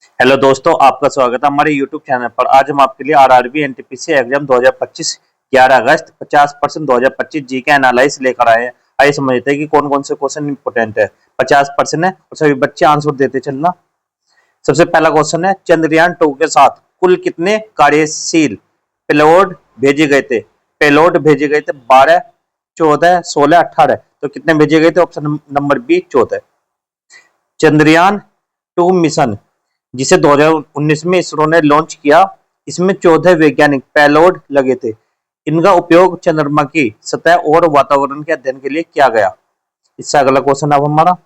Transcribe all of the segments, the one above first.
Hello दोस्तों, आपका स्वागत है हमारे यूट्यूब चैनल पर। आज हम आपके लिए आरआरबी एनटीपीसी एग्जाम 2025 11 अगस्त 50% 2025 जी के एनालाइज लेकर आए हैं। आइए समझते हैं कि कौन कौन से क्वेश्चन इंपोर्टेंट है। 50% है और सभी बच्चे आंसर देते चलना। सबसे पहला क्वेश्चन है, चंद्रयान 2 के साथ कुल कितने कार्यशील पेलोड भेजे गए थे? पेलोड भेजे गए थे 12, 14, 16, 18। तो कितने भेजे गए थे? Option number B 14। Chandrayaan 2 mission जिसे 2019 में इसरो ने लॉन्च किया, इसमें 14 वैज्ञानिक पेलोड लगे थे। इनका उपयोग चंद्रमा की सतह और वातावरण के अध्ययन के लिए किया गया। इससे अगला क्वेश्चन अब हमारा,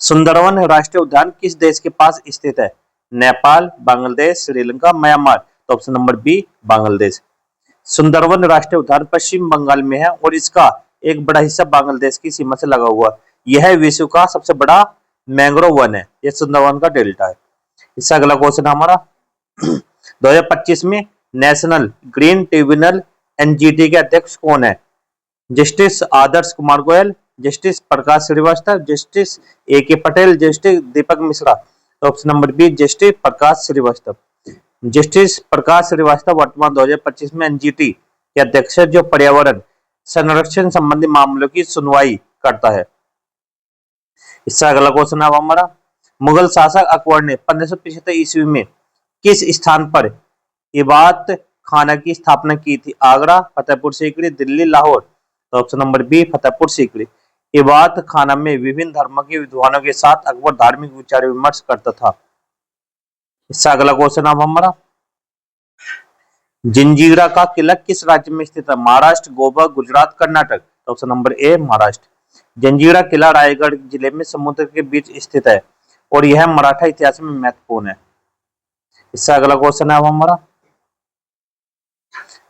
सुंदरवन राष्ट्रीय उद्यान किस देश के पास स्थित है? नेपाल, बांग्लादेश, श्रीलंका, म्यांमार। तो option number B Bangladesh. Sundarban राष्ट्रीय उद्यान पश्चिम बंगाल में है और इसका एक बड़ा हिस्सा बांग्लादेश की सीमा से लगा हुआ। यह विश्व का सबसे बड़ा मैंग्रोव वन है। यह सुंदरवन का डेल्टा है। इससे अगला क्वेश्चन हमारा, 2025 में नेशनल ग्रीन ट्रिब्यूनल एनजीटी के अध्यक्ष कौन है? Justice Adarsh Kumar Goel, justice Prakash Shrivastava, justice A K Patel, justice Deepak Mishra. तो option number B justice Prakash Shrivastava. Justice Prakash Shrivastava वर्तमान 2025 में एनजीटी के अध्यक्ष है, जो पर्यावरण संरक्षण संबंधी मामलों की सुनवाई करता है। इससे अगला क्वेश्चन है हमारा, मुगल शासक अकबर ने 1575 ईस्वी में किस स्थान पर इबादत खाना की स्थापना की थी? आगरा, फतेहपुर सीकरी, दिल्ली, लाहौर। तो option number B Fatehpur Sikri. Ibadat Khana में विभिन्न धर्मों के विद्वानों के साथ अकबर धार्मिक विचार विमर्श करता था। इससे अगला क्वेश्चन अब हमारा, जंजीरा का किला किस राज्य में स्थित है? महाराष्ट्र, गोवा, गुजरात, कर्नाटक। तो ऑप्शन नंबर ए महाराष्ट्र। जंजीरा किला रायगढ़ जिले में समुद्र के बीच स्थित है और यह मराठा इतिहास में महत्वपूर्ण है। इससे अगला क्वेश्चन है हमारा,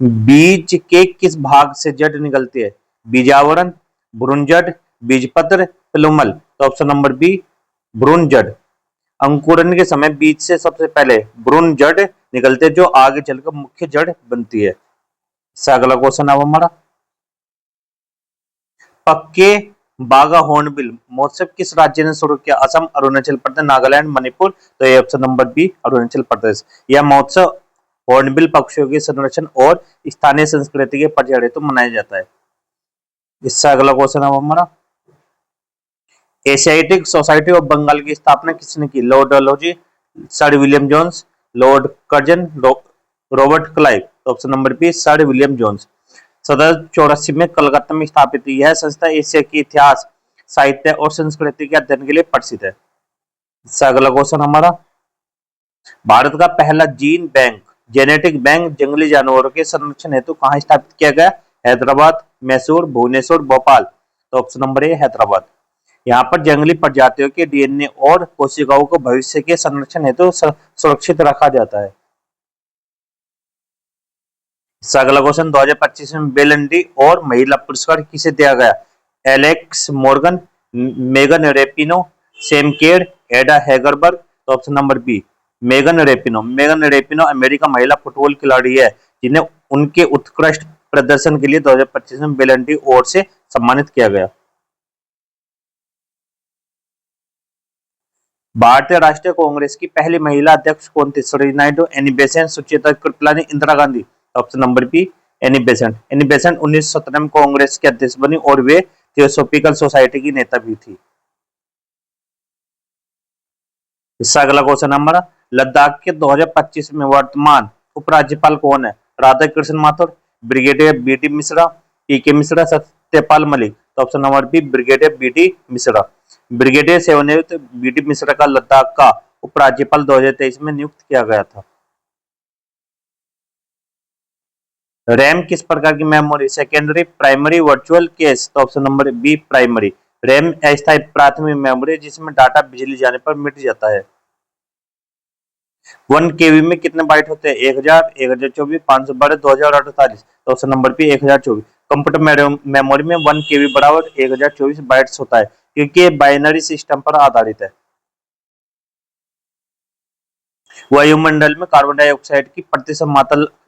बीज के किस भाग से जड़ निकलती है? बीजावरण, भ्रूणजड़, बीजपत्र, प्लूमल। तो ऑप्शन नंबर बी भ्रूणजड़। अंकुरण के समय बीज से सबसे पहले भ्रूणजड़ निकलते, जो आगे चलकर मुख्य जड़ बनती है। इससे अगला क्वेश्चन है हमारा, पक्के बागा हॉर्नबिल महोत्सव किस राज्य ने शुरू किया? असम, अरुणाचल प्रदेश, नागालैंड, मणिपुर। तो ये option number B Arunachal Pradesh. यह महोत्सव हॉर्नबिल पक्षियों के संरक्षण और स्थानीय संस्कृति के परिचय हेतु मनाया जाता है। इससे अगला क्वेश्चन है हमारा, एशियाटिक सोसाइटी ऑफ बंगाल की स्थापना किसने की? Lord Dalhousie, sir William Jones, lord Curzon, Robert Clive. तो option number B sir William Jones. 1784 में कलकत्ता में स्थापित हुई यह संस्था एशिया के इतिहास, साहित्य और संस्कृति के अध्ययन के लिए प्रसिद्ध है। इससे अगला क्वेश्चन हमारा, भारत का पहला जीन बैंक जेनेटिक बैंक जंगली जानवरों के संरक्षण हेतु कहाँ स्थापित किया गया? हैदराबाद, मैसूर, भुवनेश्वर, भोपाल। तो ऑप्शन नंबर ए हैदराबाद। यहाँ पर जंगली प्रजातियों के डीएनए और कोशिकाओं को भविष्य के संरक्षण हेतु सुरक्षित रखा जाता है। अगला क्वेश्चन, 2025 में बेलेंडी और महिला पुरस्कार किसे दिया गया? Alex Morgan, Megan Rapinoe, Sam Kerr, Ada Hegerberg. तो option number B Megan Rapinoe. Megan Rapinoe America महिला फुटबॉल खिलाड़ी है, जिन्हें उनके उत्कृष्ट प्रदर्शन के लिए 2025 में बेलेंडी अवार्ड से सम्मानित किया गया। भारतीय राष्ट्रीय कांग्रेस की पहली महिला अध्यक्ष कौन थी? Sarojini Naidu, Annie Besant, Sucheta Kripalani, Indira Gandhi. Option number be Annie Besant. Annie Besant 1917 में कांग्रेस के अध्यक्ष बनी और वे थियोसॉफिकल सोसाइटी की नेता भी थी। इसका अगला क्वेश्चन हमारा, लद्दाख के 2025 में वर्तमान उपराज्यपाल कौन है? Radha Krishna Mathur, brigadier B T Mishra, P K Mishra, Satyapal Malik. तो option number B brigadier B T Mishra. Brigadier सेवानिवृत्त बीटी मिश्रा का लद्दाख का उपराज्यपाल 2023 में नियुक्त किया गया था। रैम किस प्रकार की memory? Secondary, primary, virtual, cache. तो option number B primary. RAM अस्थायी प्राथमिक मेमोरी जिसमें डाटा बिजली जाने पर मिट जाता है। 1 केबी में कितने बाइट होते हैं? 1000, 1024, 512, 2048। तो option number B 1024। Computer memory में 1 केबी बराबर 1024 बाइट्स होता है, क्योंकि ये बाइनरी सिस्टम पर आधारित है। वायुमंडल में कार्बन डाइऑक्साइड की प्रतिशत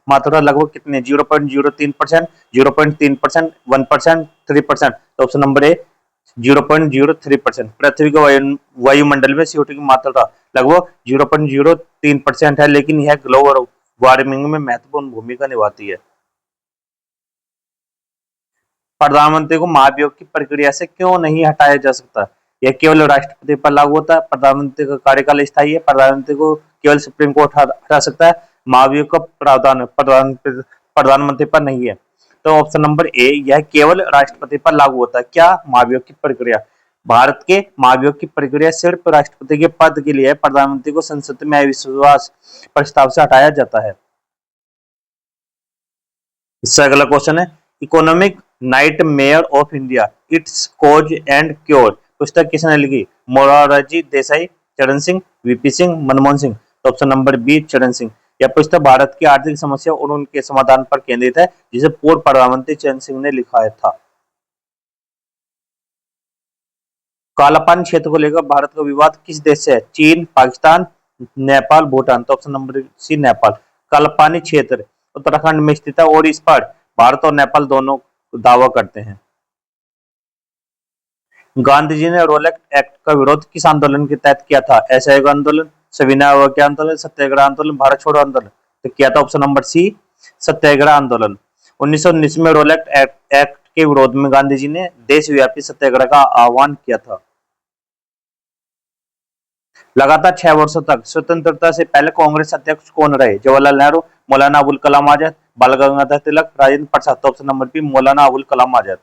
मात्रा लगभग कितनी है? 0.03%, 0.3%, 1%, 3%। तो ऑप्शन नंबर ए 0.03%। पृथ्वी के वायुमंडल में CO2 की मात्रा लगभग 0.03% है, लेकिन यह ग्लोबल वार्मिंग में महत्वपूर्ण भूमिका निभाती है। प्रधानमंत्री को महाभियोग की प्रक्रिया से क्यों नहीं हटाया जा सकता? यह केवल राष्ट्रपति पर लागू होता है। प्रधानमंत्री का कार्यकाल स्थायी है। प्रधानमंत्री को केवल सुप्रीम कोर्ट हटा सकता है। महाभियोग का प्रावधान प्रधानमंत्री पर नहीं है। तो ऑप्शन नंबर ए, यह केवल राष्ट्रपति पर लागू होता है। क्या? महाभियोग की प्रक्रिया। भारत के महाभियोग की प्रक्रिया सिर्फ राष्ट्रपति के पद के लिए है। प्रधानमंत्री को संसद में अविश्वास प्रस्ताव से हटाया जाता है। इससे अगला क्वेश्चन है, economic night mayor of India, it's cause and cure पुस्तक किसने लिखी? मोरारजी देसाई, चरण सिंह, वीपी सिंह, मनमोहन सिंह। तो ऑप्शन नंबर बी, चरण सिंह। यह पुस्तक भारत की आर्थिक समस्या और उनके समाधान पर केंद्रित है, जिसे पूर्व प्रधानमंत्री चरण सिंह ने लिखा था। कालापानी क्षेत्र को लेकर भारत का विवाद किस देश से है? चीन, पाकिस्तान, नेपाल, भूटान। तो option number C, Nepal. Kalapani क्षेत्र उत्तराखंड में स्थित है और इस पर भारत और नेपाल दोनों दावा करते हैं। गांधी जी ने रोलेट एक्ट का विरोध किस आंदोलन के तहत किया था? असहयोग आंदोलन, सविनय अवज्ञा आंदोलन, सत्याग्रह आंदोलन, भारत छोड़ो आंदोलन। तो किया था ऑप्शन नंबर सी, सत्याग्रह आंदोलन। 1919 में रोलेट एक्ट के विरोध में गांधी जी ने देशव्यापी सत्याग्रह का आह्वान किया था। लगातार 6 वर्षों तक स्वतंत्रता से पहले कांग्रेस अध्यक्ष कौन रहे? जवाहरलाल नेहरू, मौलाना अबुल कलाम आजाद, बाल गंगाधर तिलक, राजेंद्र प्रसाद। तो option number B, Maulana Abul Kalam Azad.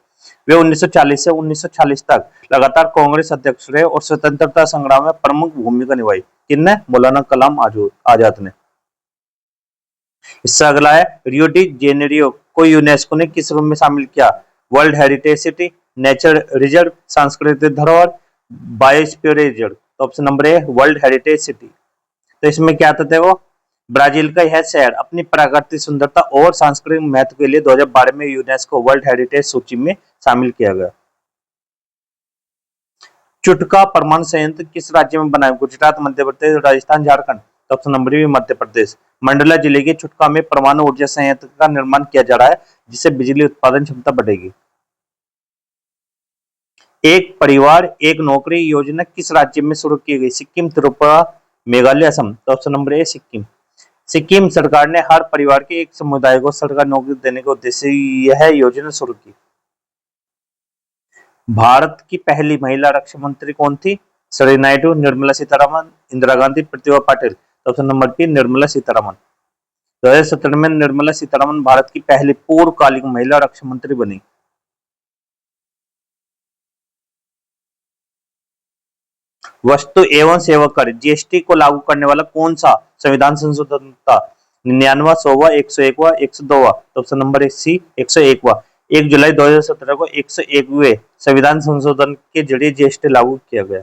वे 1940 से 1946 तक लगातार कांग्रेस अध्यक्ष रहे और स्वतंत्रता संग्राम में प्रमुख भूमिका निभाई। किसने? मौलाना कलाम आजाद ने। इससे अगला है, रियो डी जेनेरियो को यूनेस्को ने किस रूप में शामिल किया? World heritage city, nature reserve, सांस्कृतिक धरोहर, बायोस्फीयर रिजर्व। तो ऑप्शन नंबर ए, वर्ल्ड हेरिटेज सिटी। तो इसमें क्या था वो, ब्राजील का यह शहर अपनी प्राकृतिक सुंदरता और सांस्कृतिक महत्व के लिए 2012 में यूनेस्को वर्ल्ड हेरिटेज सूची में शामिल किया गया। चुटका परमाणु संयंत्र किस राज्य में बना है? गुजरात, मध्य प्रदेश, राजस्थान, झारखंड। तो option number B, Madhya Pradesh. Mandla जिले के चुटका में परमाणु ऊर्जा संयंत्र का निर्माण किया जा रहा है, जिससे बिजली उत्पादन क्षमता बढ़ेगी। एक परिवार एक नौकरी योजना किस राज्य में शुरू की गई? सिक्किम, त्रिपुरा, मेघालय, असम। तो option number A, Sikkim. Sikkim सरकार ने हर परिवार के एक समुदाय को सरकारी नौकरी देने के उद्देश्य से यह योजना शुरू की। भारत की पहली महिला रक्षा मंत्री कौन थी? सरोजिनी नायडू, निर्मला सीतारमन, इंदिरा गांधी, प्रतिभा पाटिल। तो option number B, Nirmala Sitharaman. 2017 में निर्मला सीतारमन भारत की पहली पूर्णकालिक महिला रक्षा मंत्री बनी। वस्तु एवं सेवा कर जीएसटी को लागू करने वाला कौन सा संविधान संशोधन था? 99वां, 100वां, 101वां, 102वां। तो ऑप्शन नंबर सी, 101वां। 1 जुलाई 2017 को 101वें संविधान संशोधन के जरिए जीएसटी लागू किया गया।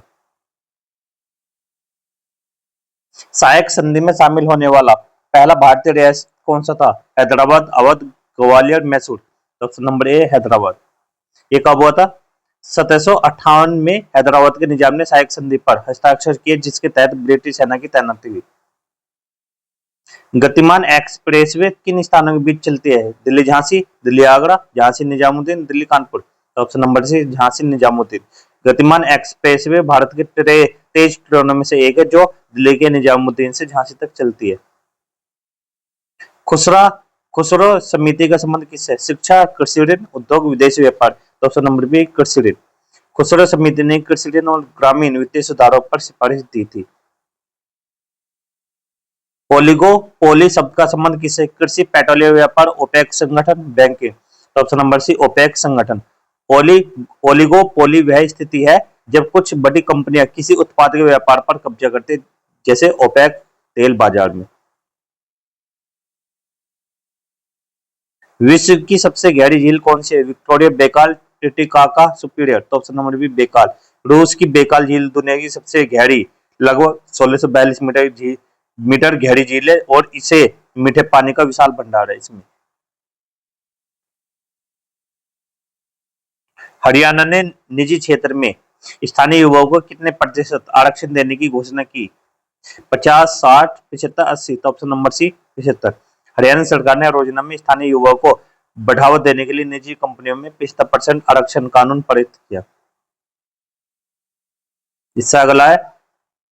सहायक संधि में शामिल होने वाला पहला भारतीय रियासत कौन सा था? हैदराबाद, अवध, ग्वालियर, मैसूर। तो ऑप्शन नंबर ए, हैदराबाद। ये कब हुआ था? 1758 में हैदराबाद के निजाम ने सहायक संधि पर हस्ताक्षर किए, जिसके तहत ब्रिटिश सेना की तैनाती हुई। गतिमान एक्सप्रेसवे किन स्थानों के बीच चलती है? दिल्ली झांसी, दिल्ली आगरा, झांसी निजामुद्दीन, दिल्ली कानपुर। तो option number C, Jhansi Nizamuddin. Gatimaan expressway Bharat के तेज ट्रेनों में से एक है, जो दिल्ली के निजामुद्दीन से झांसी तक चलती है। खुसरो समिति का संबंध किससे? शिक्षा, कृषि ऋण, उद्योग, विदेशी व्यापार। तो ऑप्शन नंबर बी, कृषि ऋण। खुसरो समिति ने कृषि ऋण और ग्रामीण वित्तीय सुधारों पर सिफारिश दी थी। पोली शब्द का संबंध किससे? कृषि, पेट्रोलियम व्यापार, ओपेक संगठन, बैंकिंग। तो ऑप्शन नंबर सी, ओपेक संगठन। ओलिगोपोली वह स्थिति है जब कुछ बड़ी कंपनियां किसी उत्पाद के व्यापार पर कब्जा करती, जैसे ओपेक तेल बाजार में। विश्व की सबसे गहरी झील कौन सी है? Victoria, Baikal, Titicaca, superior. तो ऑप्शन नंबर बी, बेकाल। रूस की बेकाल झील दुनिया की सबसे गहरी लगभग 1642 मीटर गहरी झील है और इसे मीठे पानी का विशाल भंडार है। इसमें हरियाणा ने निजी क्षेत्र में स्थानीय युवाओं को कितने प्रतिशत आरक्षण देने की घोषणा की? 50, 60, 75, 80। तो ऑप्शन नंबर सी, 75। हरियाणा सरकार ने रोजाना में स्थानीय युवाओं को बढ़ावा देने के लिए निजी कंपनियों में 75% आरक्षण कानून पारित किया। इससे अगला है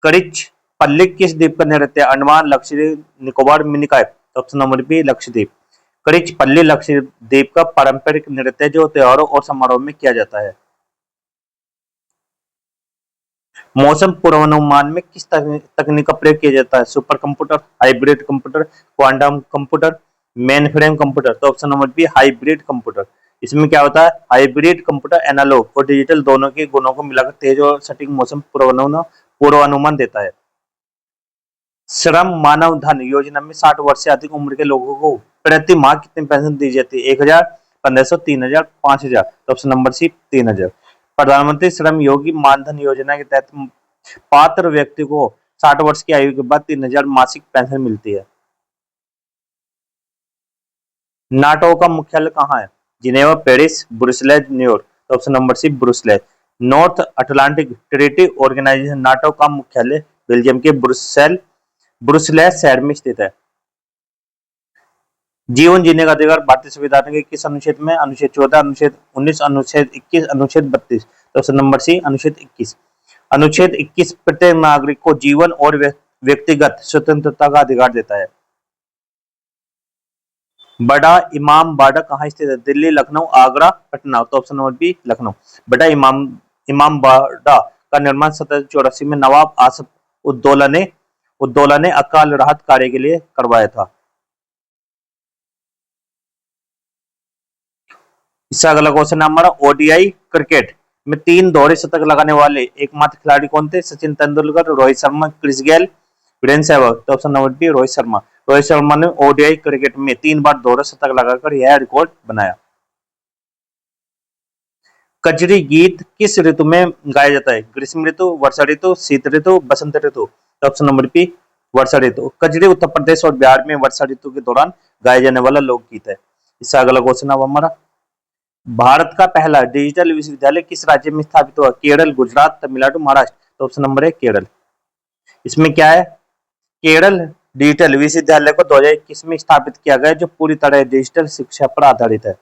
करिच पल्ली किस द्वीप का नृत्य? अंडमान, लक्षद्वीप, निकोबार, मिनिकॉय। तो ऑप्शन नंबर बी लक्षद्वीप। करिच पल्ली लक्षद्वीप का पारंपरिक नृत्य है जो त्योहारों और समारोह में किया जाता है। मौसम पूर्वानुमान में किस तकनीक का प्रयोग किया जाता है? Super computer, hybrid computer, quantum computer, mainframe computer. तो option number B hybrid computer. इसमें क्या होता है? हाइब्रिड कंप्यूटर एनालॉग और डिजिटल दोनों के गुणों को मिलाकर तेज और सटीक मौसम पूर्वानुमान देता है। श्रम मानव धन योजना में 60 वर्ष से अधिक उम्र के लोगों को प्रति माह कितनी पेंशन दी जाती है? 1,000, 1,500, 3,000, 5,000। तो ऑप्शन नंबर सी 3,000। प्रधानमंत्री श्रम योगी मानधन योजना के तहत पात्र व्यक्ति को 60 वर्ष की आयु के बाद 3,000 मासिक पेंशन मिलती है। नाटो का मुख्यालय कहाँ है? Geneva, Paris, Brussels, New York. तो option number C Brussels. North Atlantic Treaty Organisation NATO का मुख्यालय बेल्जियम के ब्रुसेल्स शहर में स्थित है। जीवन जीने का अधिकार भारतीय संविधान के किस अनुच्छेद में? अनुच्छेद 14, अनुच्छेद 19, अनुच्छेद 21, अनुच्छेद 32। तो ऑप्शन नंबर सी अनुच्छेद 21। अनुच्छेद 21 प्रत्येक नागरिक को जीवन और व्यक्तिगत स्वतंत्रता का अधिकार देता है। बड़ा इमाम बाड़ा कहाँ स्थित है? दिल्ली, लखनऊ, आगरा, पटना। तो ऑप्शन नंबर बी लखनऊ। बड़ा इमाम बाड़ा का निर्माण 1784 में नवाब आसफ उद्दौला ने अकाल राहत कार्य के लिए करवाया था। इससे अगला क्वेश्चन है हमारा ओडीआई क्रिकेट में 3 दोहरे शतक लगाने वाले एकमात्र खिलाड़ी कौन थे? Sachin Tendulkar, Rohit Sharma, Chris Gayle, Virender Sehwag. तो option number B Rohit Sharma. Rohit Sharma ने ओडीआई क्रिकेट में 3 बार दोहरा शतक लगाकर यह रिकॉर्ड बनाया। कजरी गीत किस ऋतु में गाया जाता है? ग्रीष्म ऋतु, वर्षा ऋतु, शीत ऋतु, बसंत ऋतु। तो ऑप्शन नंबर बी वर्षा ऋतु। कजरी उत्तर प्रदेश और बिहार में वर्षा ऋतु के दौरान गाया जाने वाला लोकगीत है। इससे अगला क्वेश्चन अब हमारा भारत का पहला डिजिटल विश्वविद्यालय किस राज्य में स्थापित हुआ? केरल, गुजरात, तमिलनाडु, महाराष्ट्र। तो ऑप्शन नंबर है केरल। इसमें क्या है? केरल डिजिटल विश्वविद्यालय को 2021 में स्थापित किया गया जो पूरी तरह डिजिटल शिक्षा पर आधारित है।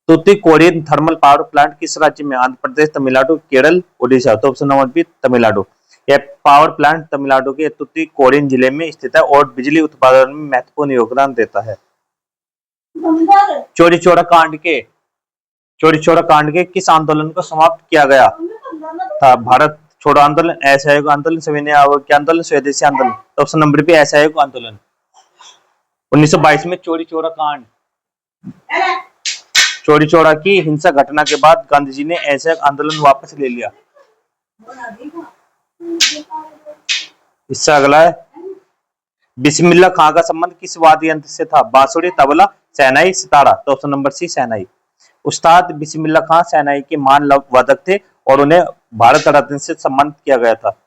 तूतीकोरिन थर्मल पावर प्लांट किस राज्य में? आंध्र प्रदेश, तमिलनाडु, केरल, उड़ीसा। तो ऑप्शन नंबर बी तमिलनाडु। यह पावर प्लांट तमिलनाडु के तूतीकोरिन जिले में स्थित है और बिजली उत्पादन में महत्वपूर्ण योगदान देता है। चौरी चौरा कांड के किस आंदोलन को समाप्त किया गया था? भारत छोड़ो आंदोलन, असहयोग आंदोलन, सविनय अवज्ञा आंदोलन, स्वदेशी आंदोलन। तो ऑप्शन नंबर बी असहयोग आंदोलन। 1922 में चौरी चौरा की हिंसक घटना के बाद गांधी जी ने असहयोग आंदोलन वापस ले लिया। इससे अगला है बिस्मिल्लाह खां का संबंध किस वाद्य यंत्र से था? बांसुरी, तबला, शहनाई, सितारा। तो ऑप्शन नंबर सी शहनाई। उस्ताद बिस्मिल्लाह खां शहनाई के महान वादक थे और उन्हें भारत रत्न से सम्मानित किया गया था।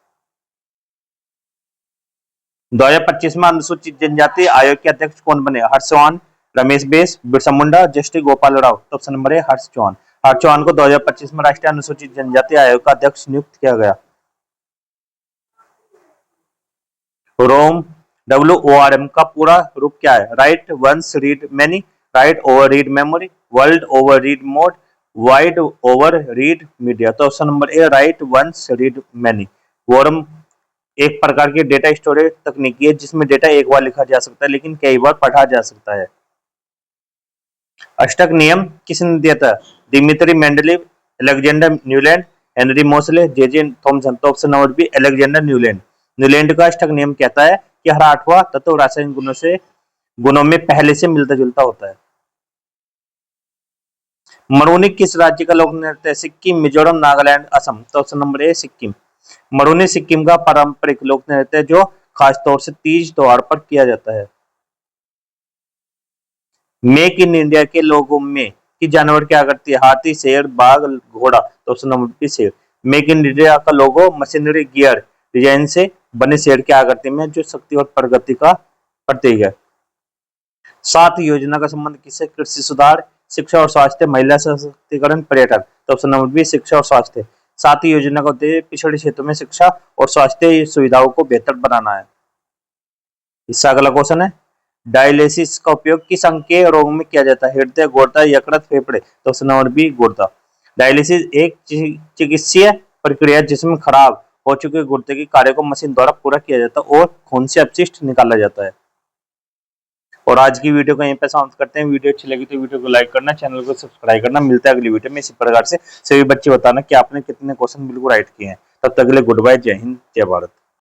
2025 में अनुसूचित जनजाति आयोग के अध्यक्ष कौन बने? हर्ष चौहान, रमेश बैस, बिरसा मुंडा, जस्टिस गोपाल राव। तो ऑप्शन नंबर है हर्ष चौहान। हर्ष चौहान को 2025 में राष्ट्रीय अनुसूचित जनजाति आयोग का अध्यक्ष नियुक्त किया गया। रोम WORM का पूरा रूप क्या है? Write once read many, write over read memory, world over read mode, wide over read media. तो option number A write once read many. WORM एक प्रकार की डेटा स्टोरेज तकनीक है जिसमें डेटा एक बार लिखा जा सकता है लेकिन कई बार पढ़ा जा सकता है। अष्टक नियम किसने दिया था? Dmitri Mendeleev, Alexander Newland, Henry Moseley, J Thomson. तो option number B Alexander Newland. Newland का अष्टक नियम कहता है कि हर 8वां तत्व रासायनिक गुणों में पहले से मिलता जुलता होता है। मरूनी किस राज्य का लोक नृत्य है? सिक्किम, मिजोरम, नागालैंड, असम। तो option number A Sikkim. Maruni Sikkim का पारंपरिक लोक नृत्य है जो खासतौर से तीज त्योहार पर किया जाता है। मेक इन इंडिया के लोगों में कि जानवर क्या करती है? हाथी, शेर, बाघ, घोड़ा। तो ऑप्शन नंबर बी शेर। मेक इन इंडिया का लोगो मशीनरी गियर डिजाइन से बने शेर की आकृति में जो शक्ति और प्रगति का प्रतीक है। 7 योजना का संबंध किससे? कृषि सुधार, शिक्षा और स्वास्थ्य, महिला सशक्तिकरण, पर्यटन। तो ऑप्शन नंबर बी शिक्षा और स्वास्थ्य। 7 योजना का उद्देश्य पिछड़े क्षेत्रों में शिक्षा और स्वास्थ्य सुविधाओं को बेहतर बनाना है। इससे अगला क्वेश्चन है डायलिसिस का उपयोग किस अंग के रोग में किया जाता है? हृदय, गुर्दा, यकृत, फेफड़े। तो ऑप्शन नंबर बी गुर्दा। डायलिसिस एक चिकित्सीय प्रक्रिया जिसमें खराब हो चुके गुर्दे के कार्य को मशीन द्वारा पूरा किया जाता है और खून से अपशिष्ट निकाला जाता है। और आज की वीडियो को यहीं पे समाप्त करते हैं। वीडियो अच्छी लगी तो वीडियो को लाइक करना, चैनल को सब्सक्राइब करना। मिलता है अगली वीडियो में इसी प्रकार से। सभी बच्चे बताना कि आपने कितने क्वेश्चन बिल्कुल राइट किए हैं। तब तक के लिए गुड बाय, जय हिंद, जय भारत।